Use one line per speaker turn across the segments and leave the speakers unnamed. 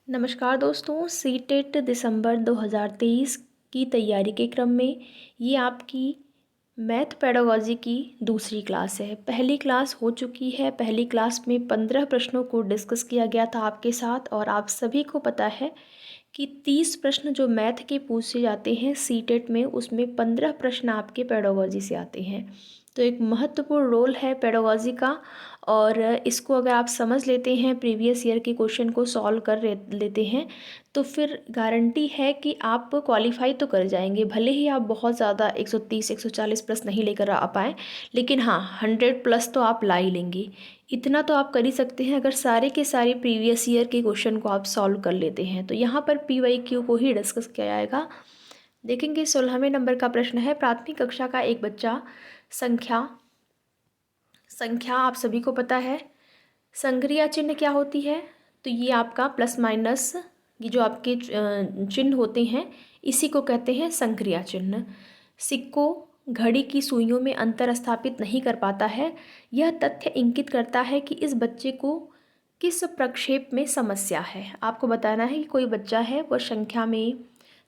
नमस्कार दोस्तों, सीटेट दिसंबर 2023 की तैयारी के क्रम में ये आपकी मैथ पेडागॉजी की दूसरी क्लास है। पहली क्लास हो चुकी है। पहली क्लास में 15 प्रश्नों को डिस्कस किया गया था आपके साथ और आप सभी को पता है कि 30 प्रश्न जो मैथ के पूछे जाते हैं सीटेट में, उसमें 15 प्रश्न आपके पेडागॉजी से आते हैं। तो एक महत्वपूर्ण रोल है पेडागॉजी का और इसको अगर आप समझ लेते हैं, प्रीवियस ईयर के क्वेश्चन को सॉल्व कर लेते हैं, तो फिर गारंटी है कि आप क्वालिफाई तो कर जाएंगे। भले ही आप बहुत ज़्यादा 130 140 प्लस नहीं लेकर आ पाएँ, लेकिन हाँ 100 प्लस तो आप ला ही लेंगे। इतना तो आप कर ही सकते हैं अगर सारे के सारे प्रीवियस ईयर के क्वेश्चन को आप सॉल्व कर लेते हैं। तो यहाँ पर PYQ को ही डिस्कस किया जाएगा। देखेंगे 16वें नंबर का प्रश्न है, प्राथमिक कक्षा का एक बच्चा संख्या संख्या आप सभी को पता है संक्रिया चिन्ह क्या होती है। तो ये आपका प्लस माइनस, ये जो आपके चिन्ह होते हैं इसी को कहते हैं संक्रिया चिन्ह। सिक्कों घड़ी की सुइयों में अंतर स्थापित नहीं कर पाता है। यह तथ्य इंगित करता है कि इस बच्चे को किस प्रक्षेप में समस्या है। आपको बताना है कि कोई बच्चा है वह संख्या में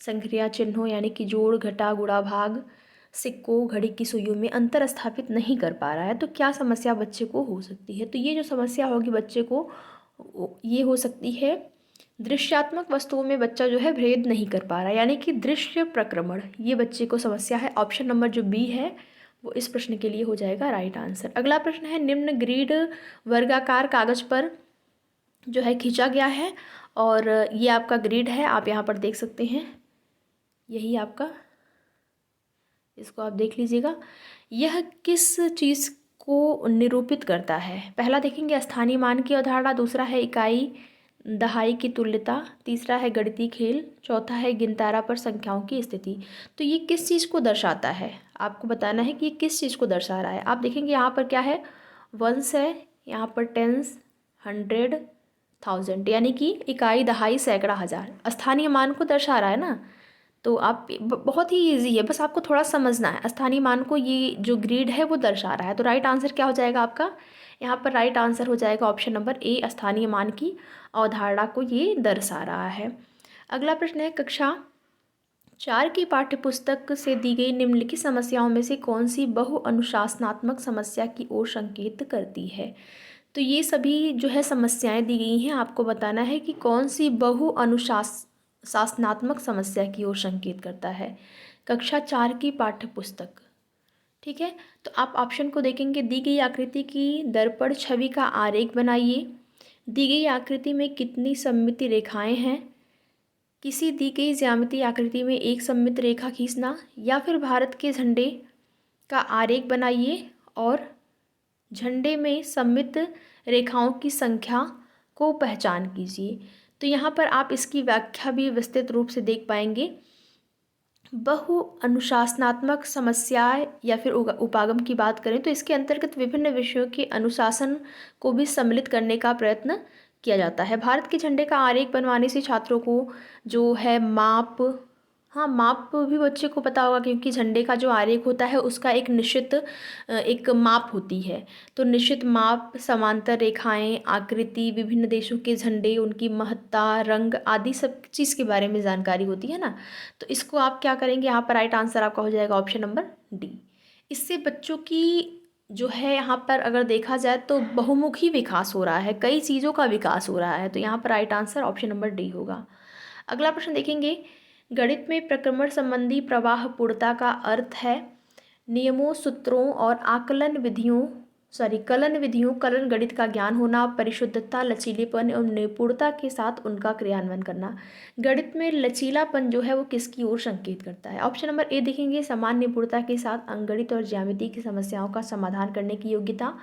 संक्रिया चिन्हों यानी कि जोड़ घटा गुणा भाग सिक्कों घड़ी की सुइयों में अंतर स्थापित नहीं कर पा रहा है, तो क्या समस्या बच्चे को हो सकती है। तो ये जो समस्या होगी बच्चे को, ये हो सकती है दृश्यात्मक वस्तुओं में बच्चा जो है भेद नहीं कर पा रहा है, यानी कि दृश्य प्रक्रमण, ये बच्चे को समस्या है। ऑप्शन नंबर जो बी है वो इस प्रश्न के लिए हो जाएगा राइट आंसर। अगला प्रश्न है, निम्न ग्रिड वर्गाकार कागज पर जो है खींचा गया है और ये आपका ग्रिड है, आप यहाँ पर देख सकते हैं, यही आपका, इसको आप देख लीजिएगा। यह किस चीज़ को निरूपित करता है। पहला देखेंगे स्थानीय मान की अवधारणा, दूसरा है इकाई दहाई की तुल्यता, तीसरा है गणितीय खेल, चौथा है गिनतारा पर संख्याओं की स्थिति। तो ये किस चीज़ को दर्शाता है, आपको बताना है कि ये किस चीज़ को दर्शा रहा है। आप देखेंगे यहाँ पर क्या है, वंस है, यहाँ पर टेंस, 100, 1000, यानी कि इकाई दहाई सैकड़ा हज़ार स्थानीय मान को दर्शा रहा है ना। तो आप बहुत ही इजी है, बस आपको थोड़ा समझना है। स्थानीय मान को ये जो ग्रिड है वो दर्शा रहा है। तो राइट आंसर क्या हो जाएगा आपका, यहाँ पर राइट आंसर हो जाएगा ऑप्शन नंबर ए, स्थानीय मान की अवधारणा को ये दर्शा रहा है। अगला प्रश्न है, कक्षा 4 की पाठ्यपुस्तक से दी गई निम्नलिखित समस्याओं में से कौन सी बहु अनुशासनात्मक समस्या की ओर संकेत करती है। तो ये सभी जो है समस्याएं दी गई हैं, आपको बताना है कि कौन सी बहु अनुशासनात्मक समस्या की ओर संकेत करता है। कक्षा 4 की पाठ्यपुस्तक, ठीक है। तो आप ऑप्शन को देखेंगे, दी गई आकृति की दर्पण छवि का आरेख बनाइए, दी गई आकृति में कितनी सममित रेखाएं हैं, किसी दी गई ज्यामितीय आकृति में एक सममित रेखा खींचना, या फिर भारत के झंडे का आरेख बनाइए और झंडे में सममित रेखाओं की संख्या को पहचान कीजिए। तो यहाँ पर आप इसकी व्याख्या भी विस्तृत रूप से देख पाएंगे। बहु अनुशासनात्मक समस्याएं या फिर उपागम की बात करें तो इसके अंतर्गत विभिन्न विषयों के अनुशासन को भी सम्मिलित करने का प्रयत्न किया जाता है। भारत के झंडे का आरेख बनवाने से छात्रों को जो है माप, हाँ माप भी बच्चे को पता होगा, क्योंकि झंडे का जो आरेख होता है उसका एक निश्चित एक माप होती है। तो निश्चित माप, समांतर रेखाएं, आकृति, विभिन्न देशों के झंडे, उनकी महत्ता, रंग आदि सब चीज़ के बारे में जानकारी होती है ना। तो इसको आप क्या करेंगे, यहाँ पर राइट आंसर आपका हो जाएगा ऑप्शन नंबर डी। इससे बच्चों की जो है यहाँ पर अगर देखा जाए तो बहुमुखी विकास हो रहा है, कई चीज़ों का विकास हो रहा है। तो यहाँ पर right answer option number D होगा। अगला प्रश्न देखेंगे, गणित में प्रक्रमण संबंधी प्रवाह पूर्णता का अर्थ है नियमों, सूत्रों और कलन विधियों, कलन गणित का ज्ञान होना, परिशुद्धता, लचीलेपन एवं निपुणता के साथ उनका क्रियान्वयन करना। गणित में लचीलापन जो है वो किसकी ओर संकेत करता है। ऑप्शन नंबर ए देखेंगे, समान निपुणता के साथ अंकगणित और ज्यामिति की समस्याओं का समाधान करने की योग्यता।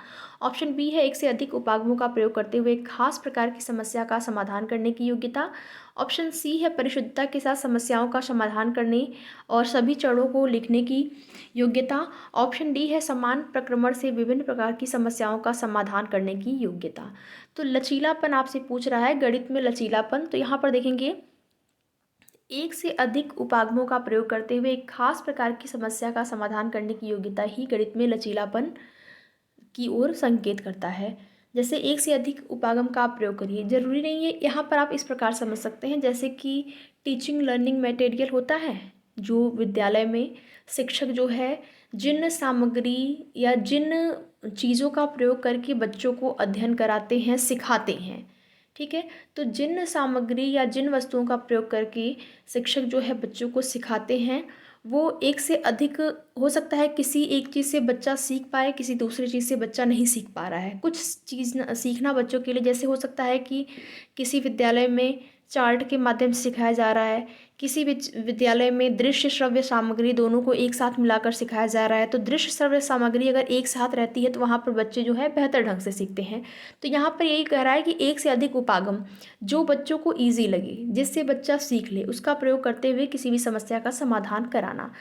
ऑप्शन बी है, एक से अधिक उपागमों का प्रयोग करते हुए एक खास प्रकार की समस्या का समाधान करने की योग्यता। ऑप्शन सी है, परिशुद्धता के साथ समस्याओं का समाधान करने और सभी चरणों को लिखने की योग्यता। ऑप्शन डी है, समान प्रक्रमण से विभिन्न प्रकार की समस्याओं का समाधान करने की योग्यता। तो लचीलापन आपसे पूछ रहा है, गणित में लचीलापन, तो यहाँ पर देखेंगे एक से अधिक उपागमों का प्रयोग करते हुए एक खास प्रकार की समस्या का समाधान करने की योग्यता ही गणित में लचीलापन की ओर संकेत करता है। जैसे एक से अधिक उपागम का आप प्रयोग करिए, ज़रूरी नहीं है। यहाँ पर आप इस प्रकार समझ सकते हैं, जैसे कि टीचिंग लर्निंग मटेरियल होता है, जो विद्यालय में शिक्षक जो है जिन सामग्री या जिन चीज़ों का प्रयोग करके बच्चों को अध्ययन कराते हैं, सिखाते हैं, ठीक है। तो जिन सामग्री या जिन वस्तुओं का प्रयोग करके शिक्षक जो है बच्चों को सिखाते हैं, वो एक से अधिक हो सकता है। किसी एक चीज़ से बच्चा सीख पाए, किसी दूसरी चीज़ से बच्चा नहीं सीख पा रहा है। कुछ चीज़ सीखना बच्चों के लिए जैसे हो सकता है कि किसी विद्यालय में चार्ट के माध्यम से सिखाया जा रहा है, किसी विद्यालय में दृश्य श्रव्य सामग्री दोनों को एक साथ मिलाकर सिखाया जा रहा है। तो दृश्य श्रव्य सामग्री अगर एक साथ रहती है तो वहाँ पर बच्चे जो है बेहतर ढंग से सीखते हैं। तो यहाँ पर यही कह रहा है कि एक से अधिक उपागम जो बच्चों को ईजी लगे, जिससे बच्चा सीख ले, उसका प्रयोग करते हुए किसी भी समस्या का समाधान कराना,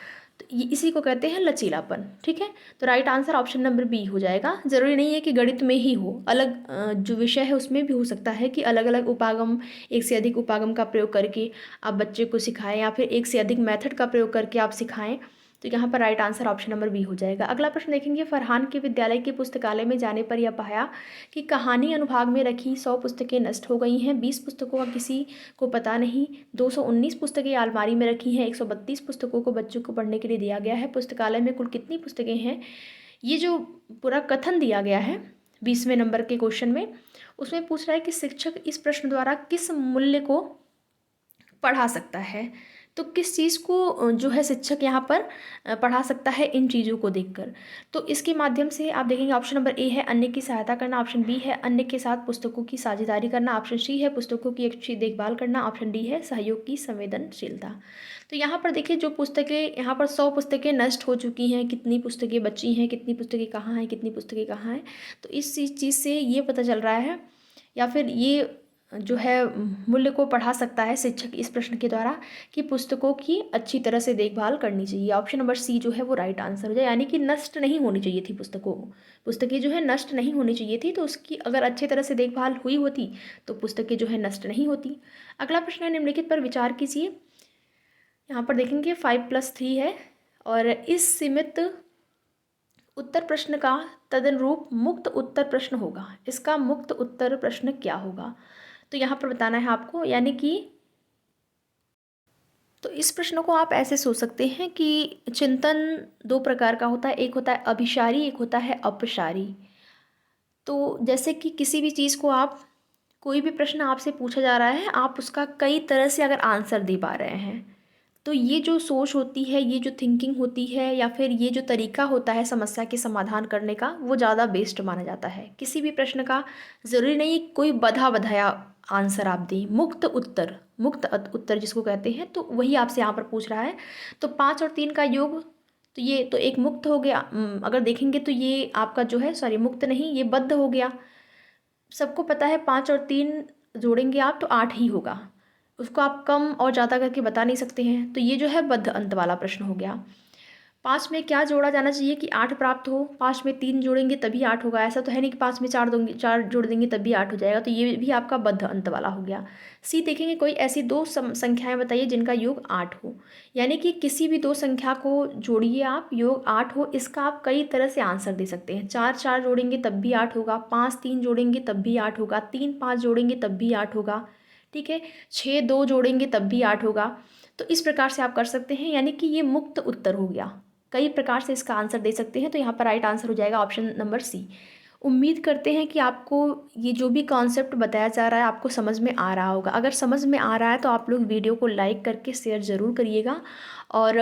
तो ये इसी को कहते हैं लचीलापन, ठीक है। तो right answer option number B हो जाएगा। ज़रूरी नहीं है कि गणित में ही हो, अलग जो विषय है उसमें भी हो सकता है कि अलग अलग उपागम, एक से अधिक उपागम का प्रयोग करके आप बच्चे को सिखाएं, या फिर एक से अधिक मेथड का प्रयोग करके आप सिखाएं। तो यहाँ पर right answer option number B हो जाएगा। अगला प्रश्न देखेंगे, फरहान के विद्यालय के पुस्तकालय में जाने पर यह पाया कि कहानी अनुभाग में रखी 100 पुस्तकें नष्ट हो गई हैं, 20 पुस्तकों का किसी को पता नहीं, 219 पुस्तकें अलमारी में रखी हैं, 132 पुस्तकों को बच्चों को पढ़ने के लिए दिया गया है। पुस्तकालय में कुल कितनी पुस्तकें हैं? ये जो पूरा कथन दिया गया है 20वें नंबर के क्वेश्चन में, उसमें पूछ रहा है कि शिक्षक इस प्रश्न द्वारा किस मूल्य को पढ़ा सकता है। तो किस चीज़ को जो है शिक्षक यहाँ पर पढ़ा सकता है इन चीज़ों को देखकर। तो इसके माध्यम से आप देखेंगे ऑप्शन नंबर ए है अन्य की सहायता करना, ऑप्शन बी है अन्य के साथ पुस्तकों की साझेदारी करना, ऑप्शन सी है पुस्तकों की अच्छी देखभाल करना, ऑप्शन डी है सहयोग की संवेदनशीलता। तो यहाँ पर देखिए जो पुस्तकें यहाँ पर 100 पुस्तकें नष्ट हो चुकी हैं, कितनी पुस्तकें बची हैं, कितनी पुस्तकें कहाँ हैं, कितनी पुस्तकें कहाँ हैं, तो इस चीज़ से ये पता चल रहा है, या फिर ये जो है मूल्य को पढ़ा सकता है शिक्षक इस प्रश्न के द्वारा कि पुस्तकों की अच्छी तरह से देखभाल करनी चाहिए। ऑप्शन नंबर सी जो है वो राइट आंसर हो जाए, यानी कि नष्ट नहीं होनी चाहिए थी पुस्तकें जो है नष्ट नहीं होनी चाहिए थी, तो उसकी अगर अच्छी तरह से देखभाल हुई होती तो पुस्तकें जो है नष्ट नहीं होती। अगला प्रश्न है, निम्नलिखित पर विचार कीजिए। यहाँ पर देखेंगे 5+3 है, और इस सीमित उत्तर प्रश्न का तदनुरूप मुक्त उत्तर प्रश्न होगा। इसका मुक्त उत्तर प्रश्न क्या होगा, तो यहाँ पर बताना है आपको। यानी कि तो इस प्रश्न को आप ऐसे सोच सकते हैं कि चिंतन दो प्रकार का होता है, एक होता है अभिसारी, एक होता है अपसारी। तो जैसे कि किसी भी चीज़ को आप, कोई भी प्रश्न आपसे पूछा जा रहा है, आप उसका कई तरह से अगर आंसर दे पा रहे हैं, तो ये जो सोच होती है, ये जो थिंकिंग होती है, या फिर ये जो तरीका होता है समस्या के समाधान करने का, वो ज़्यादा बेस्ट माना जाता है। किसी भी प्रश्न का ज़रूरी नहीं कोई बधा बधाया आंसर आप दें, मुक्त उत्तर जिसको कहते हैं, तो वही आपसे यहाँ पर पूछ रहा है। तो 5 और 3 का योग, तो ये तो एक मुक्त हो गया। अगर देखेंगे तो ये आपका जो है, सॉरी मुक्त नहीं, ये बद्ध हो गया। सबको पता है 5 और 3 जोड़ेंगे आप तो 8 ही होगा, उसको आप कम और ज़्यादा करके बता नहीं सकते हैं। तो ये जो है बद्ध अंत वाला प्रश्न हो गया। 5 में क्या जोड़ा जाना चाहिए कि 8 प्राप्त हो? 5 में 3 जोड़ेंगे तभी 8 होगा, ऐसा तो है नहीं कि 5 में 4 जोड़ देंगे तब भी 8 हो जाएगा। तो ये भी आपका बद्ध अंत वाला हो गया। सी देखेंगे, कोई ऐसी दो संख्याएं बताइए जिनका योग 8 हो। यानी कि किसी भी दो संख्या को जोड़िए आप, योग 8 हो, इसका आप कई तरह से आंसर दे सकते हैं। 4 जोड़ेंगे तब भी 8 होगा, 5 जोड़ेंगे तब भी 8 होगा, 3 जोड़ेंगे तब भी 8 होगा, ठीक है। 6 जोड़ेंगे तब भी 8 होगा। तो इस प्रकार से आप कर सकते हैं, यानी कि ये मुक्त उत्तर हो गया। कई प्रकार से इसका आंसर दे सकते हैं। तो यहाँ पर राइट आंसर हो जाएगा ऑप्शन नंबर सी। उम्मीद करते हैं कि आपको ये जो भी कॉन्सेप्ट बताया जा रहा है आपको समझ में आ रहा होगा। अगर समझ में आ रहा है तो आप लोग वीडियो को लाइक करके शेयर ज़रूर करिएगा, और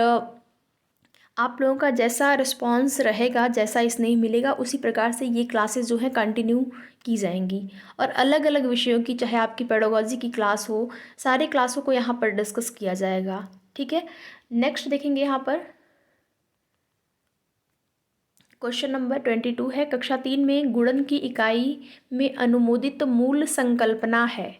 आप लोगों का जैसा रिस्पांस रहेगा, जैसा स्नेह मिलेगा, उसी प्रकार से ये क्लासेस जो हैं कंटिन्यू की जाएंगी। और अलग अलग विषयों की, चाहे आपकी पेडागोजी की क्लास हो, सारे क्लासों को यहाँ पर डिस्कस किया जाएगा, ठीक है। नेक्स्ट देखेंगे यहाँ पर क्वेश्चन नंबर 22 है, कक्षा 3 में गुणन की इकाई में अनुमोदित मूल संकल्पना है।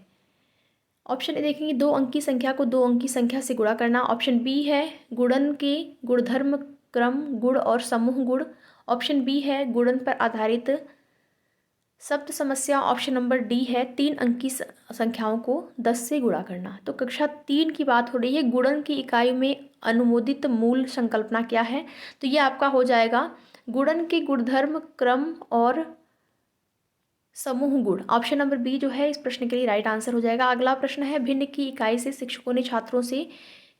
ऑप्शन ए देखेंगे, 2 अंक की संख्या को 2 अंक की संख्या से गुणा करना। ऑप्शन बी है गुणन के गुणधर्म क्रम गुण और समूह गुण। ऑप्शन बी है गुणन पर आधारित सप्त समस्या। ऑप्शन नंबर डी है 3 अंक की संख्याओं को 10 से गुणा करना। तो कक्षा 3 की बात हो रही है, गुणन की इकाई में अनुमोदित मूल संकल्पना क्या है? तो ये आपका हो जाएगा गुणन के गुणधर्म क्रम और समूह गुण। ऑप्शन नंबर बी जो है इस प्रश्न के लिए राइट आंसर हो जाएगा। अगला प्रश्न है, भिन्न की इकाई से शिक्षकों ने छात्रों से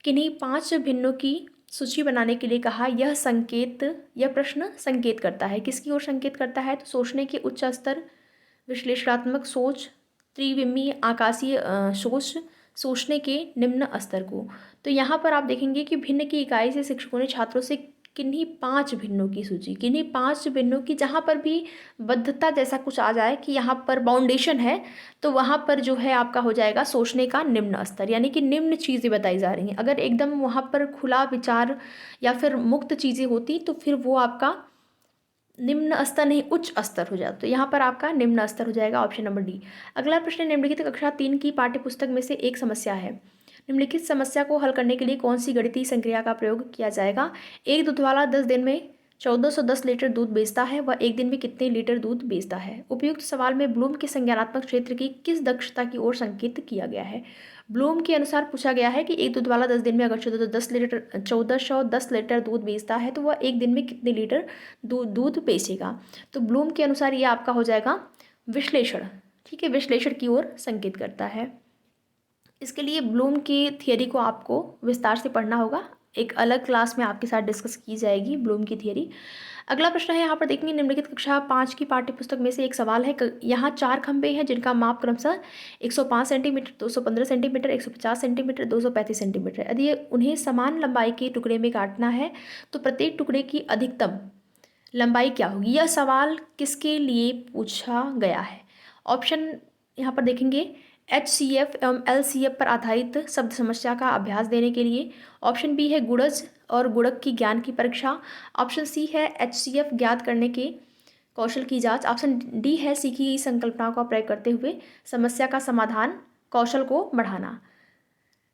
किन्हीं 5 भिन्नों की सूची बनाने के लिए कहा। यह प्रश्न संकेत करता है, किसकी ओर संकेत करता है? तो सोचने के उच्च स्तर, विश्लेषणात्मक सोच, त्रिविमीय आकाशीय सोच, सोचने के निम्न स्तर को। तो यहाँ पर आप देखेंगे कि भिन्न की इकाई से शिक्षकों ने छात्रों से किन्हीं 5 भिन्नों की सूची, किन्हीं 5 भिन्नों की, जहाँ पर भी बद्धता जैसा कुछ आ जाए कि यहाँ पर बाउंडेशन है, तो वहाँ पर जो है आपका हो जाएगा सोचने का निम्न स्तर, यानी कि निम्न चीज़ें बताई जा रही हैं। अगर एकदम वहाँ पर खुला विचार या फिर मुक्त चीज़ें होती तो फिर वो आपका निम्न स्तर नहीं उच्च स्तर हो जाता। तो यहाँ पर आपका निम्न स्तर हो जाएगा, ऑप्शन नंबर डी। अगला प्रश्न, निम्नलिखित कक्षा 3 की पाठ्यपुस्तक में से एक समस्या है। निम्नलिखित समस्या को हल करने के लिए कौन सी गणितीय संक्रिया का प्रयोग किया जाएगा? एक दूधवाला 10 दिन में 1410 लीटर दूध बेचता है, वह एक दिन में कितने लीटर दूध बेचता है? उपयुक्त सवाल में ब्लूम के संज्ञानात्मक क्षेत्र की किस दक्षता की ओर संकेत किया गया है? ब्लूम के अनुसार पूछा गया है कि एक दूध वाला 10 दिन में अगर 1410 लीटर दूध बेचता है तो वह एक दिन में कितने लीटर दूध बेचेगा। तो ब्लूम के अनुसार ये आपका हो जाएगा विश्लेषण। ठीक है, विश्लेषण की ओर संकेत करता है। इसके लिए ब्लूम की थियरी को आपको विस्तार से पढ़ना होगा, एक अलग क्लास में आपके साथ डिस्कस की जाएगी ब्लूम की थियरी। अगला प्रश्न है, यहाँ पर देखेंगे निम्नलिखित कक्षा 5 की पाठ्यपुस्तक में से एक सवाल है। यहाँ 4 खंभे हैं जिनका माप क्रमशः 105 सेंटीमीटर, 215 सेंटीमीटर, 150 सेंटीमीटर, 235 सेंटीमीटर। यदि उन्हें समान लंबाई के टुकड़े में काटना है तो प्रत्येक टुकड़े की अधिकतम लंबाई क्या होगी? यह सवाल किसके लिए पूछा गया है? ऑप्शन यहाँ पर देखेंगे, HCF एवं LCF पर आधारित शब्द समस्या का अभ्यास देने के लिए। ऑप्शन बी है गुणज और गुणक की ज्ञान की परीक्षा। ऑप्शन सी है HCF ज्ञात करने के कौशल की जांच। ऑप्शन डी है सीखी गई संकल्पनाओं का प्रयोग करते हुए समस्या का समाधान कौशल को बढ़ाना।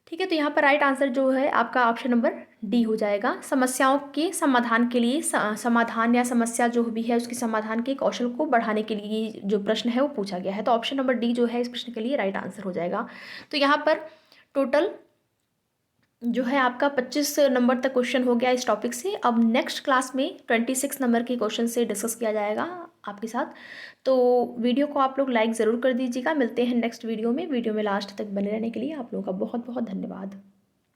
ठीक है, तो यहाँ पर राइट आंसर जो है आपका ऑप्शन नंबर डी हो जाएगा। समस्याओं के समाधान के लिए समाधान या समस्या जो भी है उसके समाधान के कौशल को बढ़ाने के लिए जो प्रश्न है वो पूछा गया है। तो ऑप्शन नंबर डी जो है इस प्रश्न के लिए राइट आंसर हो जाएगा। तो यहाँ पर टोटल जो है आपका 25 नंबर तक क्वेश्चन हो गया इस टॉपिक से। अब नेक्स्ट क्लास में 26 नंबर के क्वेश्चन से डिस्कस किया जाएगा आपके साथ। तो वीडियो को आप लोग लाइक ज़रूर कर दीजिएगा। मिलते हैं नेक्स्ट वीडियो में। वीडियो में लास्ट तक बने रहने के लिए आप लोगों का बहुत बहुत धन्यवाद।